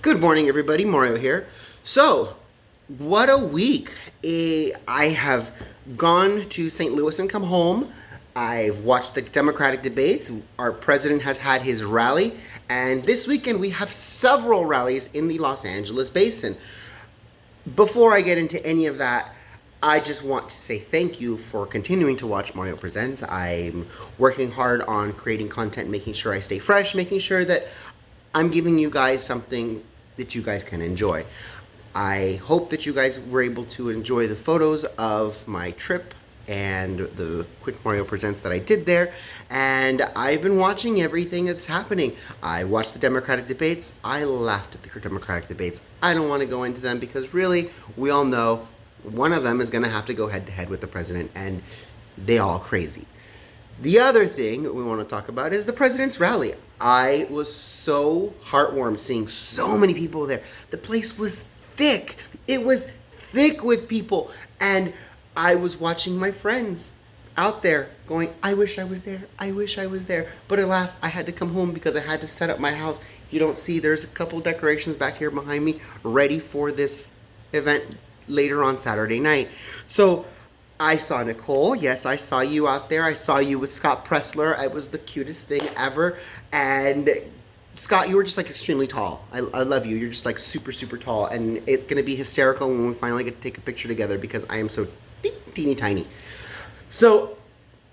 Good morning, everybody. Mario here. So, what a week. I have gone to St. Louis and come home. I've watched the Democratic debates. Our president has had his rally. And this weekend, we have several rallies in the Los Angeles basin. Before I get into any of that, I just want to say thank you for continuing to watch Mario Presents. I'm working hard on creating content, making sure I stay fresh, making sure that I'm giving you guys something that you guys can enjoy. I hope that you guys were able to enjoy the photos of my trip and the quick Mario Presents that I did there. And I've been watching everything that's happening. I watched the Democratic debates. I laughed at the Democratic debates. I don't want to go into them because really, we all know one of them is going to have to go head to head with the president, and they all crazy. The other thing we want to talk about is the president's rally. I was so heartwarmed seeing so many people there. The place was thick. It was thick with people. And I was watching my friends out there going, I wish I was there. I wish I was there. But alas, I had to come home because I had to set up my house. You don't see, there's a couple decorations back here behind me ready for this event later on Saturday night. So I saw Nicole. Yes, I saw you out there. I saw you with Scott Pressler. It was the cutest thing ever. And Scott, you were just like extremely tall. I love you. You're just like super, super tall. And it's going to be hysterical when we finally get to take a picture together because I am so teeny tiny. So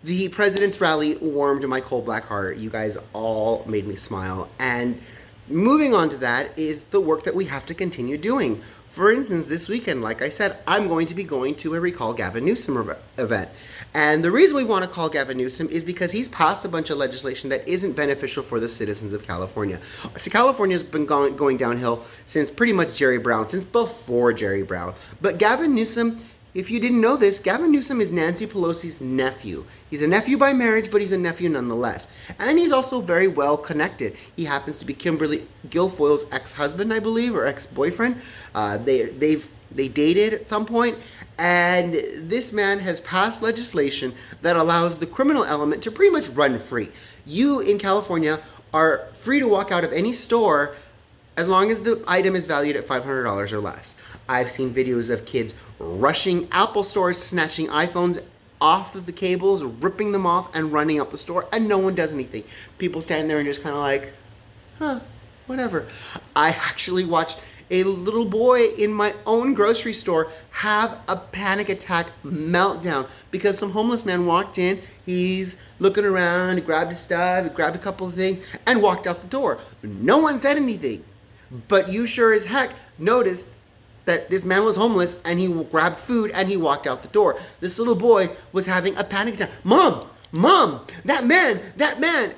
the president's rally warmed my cold black heart. You guys all made me smile. And moving on to that is the work that we have to continue doing. For instance, this weekend, like I said, I'm going to be going to a Recall Gavin Newsom event. And the reason we want to call Gavin Newsom is because he's passed a bunch of legislation that isn't beneficial for the citizens of California. So California's been going downhill since pretty much Jerry Brown, since before Jerry Brown. But Gavin Newsom, if you didn't know this, Gavin Newsom is Nancy Pelosi's nephew. He's a nephew by marriage, but he's a nephew nonetheless. And he's also very well connected. He happens to be Kimberly Guilfoyle's ex-husband, I believe, or ex-boyfriend. They dated at some point, and this man has passed legislation that allows the criminal element to pretty much run free. You in California are free to walk out of any store as long as the item is valued at $500 or less. I've seen videos of kids rushing Apple stores, snatching iPhones off of the cables, ripping them off, and running out the store, and no one does anything. People stand there and just kind of like, whatever. I actually watched a little boy in my own grocery store have a panic attack meltdown because some homeless man walked in. He's looking around, he grabbed his stuff, he grabbed a couple of things, and walked out the door. No one said anything, but you sure as heck noticed that this man was homeless and he grabbed food and he walked out the door. This little boy was having a panic attack. Mom, that man.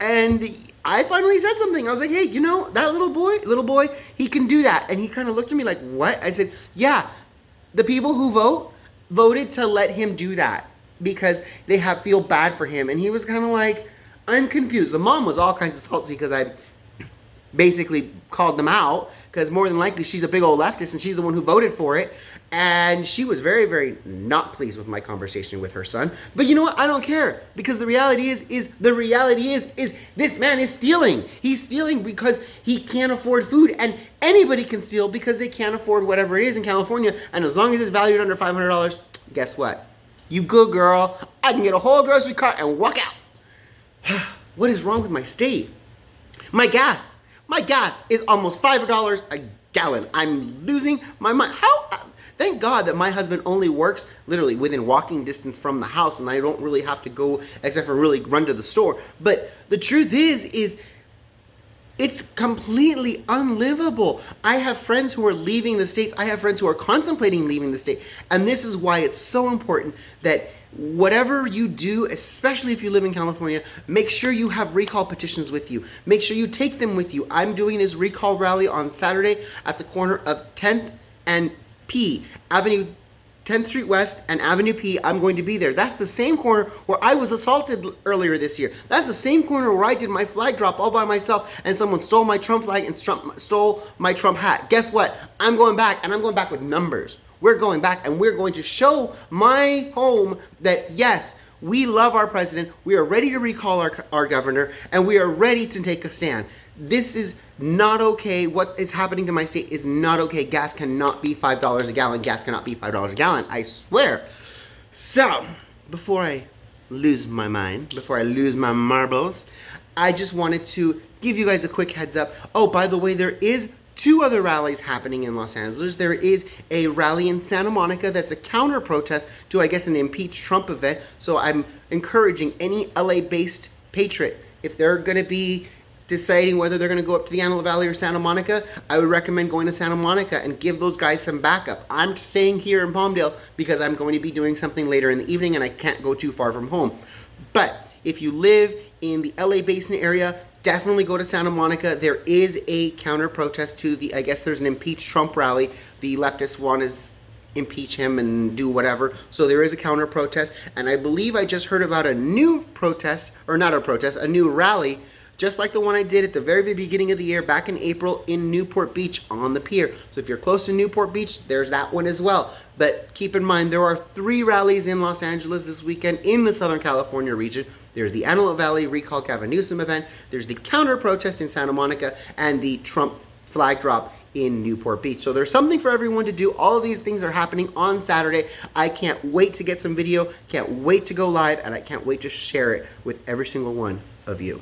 And I finally said something. I was like, hey, you know, that little boy, he can do that. And he kind of looked at me like, what? I said, yeah, the people who voted to let him do that because they feel bad for him. And he was kind of like, I'm confused. The mom was all kinds of salty because I basically called them out because more than likely she's a big old leftist and she's the one who voted for it. And she was very, very not pleased with my conversation with her son. But you know what? I don't care because the reality is this man is stealing. He's stealing because he can't afford food, and anybody can steal because they can't afford whatever it is in California. And as long as it's valued under $500, guess what? You good girl. I can get a whole grocery cart and walk out. What is wrong with my state? My gas is almost $5 a gallon. I'm losing my mind. Thank God that my husband only works literally within walking distance from the house and I don't really have to go except for really run to the store. But the truth is it's completely unlivable. I have friends who are leaving the States. I have friends who are contemplating leaving the state. And this is why it's so important that whatever you do, especially if you live in California, make sure you have recall petitions with you. Make sure you take them with you. I'm doing this recall rally on Saturday at the corner of 10th and P Avenue, 10th Street West and Avenue P. I'm going to be there. That's the same corner where I was assaulted earlier this year. That's the same corner where I did my flag drop all by myself and someone stole my Trump flag and stole my Trump hat. Guess what? I'm going back, and I'm going back with numbers. We're going back and we're going to show my home that yes, We love our president. We are ready to recall our governor, and we are ready to take a stand. This is not okay. What is happening to my state is not okay. Gas cannot be $5 a gallon. Gas cannot be $5 a gallon. I swear. So, before I lose my mind, before I lose my marbles, I just wanted to give you guys a quick heads up. Oh, by the way, there is 2 other rallies happening in Los Angeles. There is a rally in Santa Monica that's a counter protest to, I guess, an impeach Trump event. So I'm encouraging any LA-based patriot, if they're going to be deciding whether they're going to go up to the Antelope Valley or Santa Monica, I would recommend going to Santa Monica and give those guys some backup. I'm staying here in Palmdale because I'm going to be doing something later in the evening and I can't go too far from home. But if you live in the LA Basin area, definitely go to Santa Monica. There is a counter protest to the, I guess there's an impeach Trump rally. The leftists want to impeach him and do whatever. So there is a counter protest. And I believe I just heard about a new protest, or not a protest, a new rally, just like the one I did at the very beginning of the year back in April in Newport Beach on the pier. So if you're close to Newport Beach, there's that one as well. But keep in mind, there are 3 rallies in Los Angeles this weekend in the Southern California region. There's the Antelope Valley Recall Gavin Newsom event, there's the counter protest in Santa Monica, and the Trump flag drop in Newport Beach. So there's something for everyone to do. All of these things are happening on Saturday. I can't wait to get some video, can't wait to go live, and I can't wait to share it with every single one of you.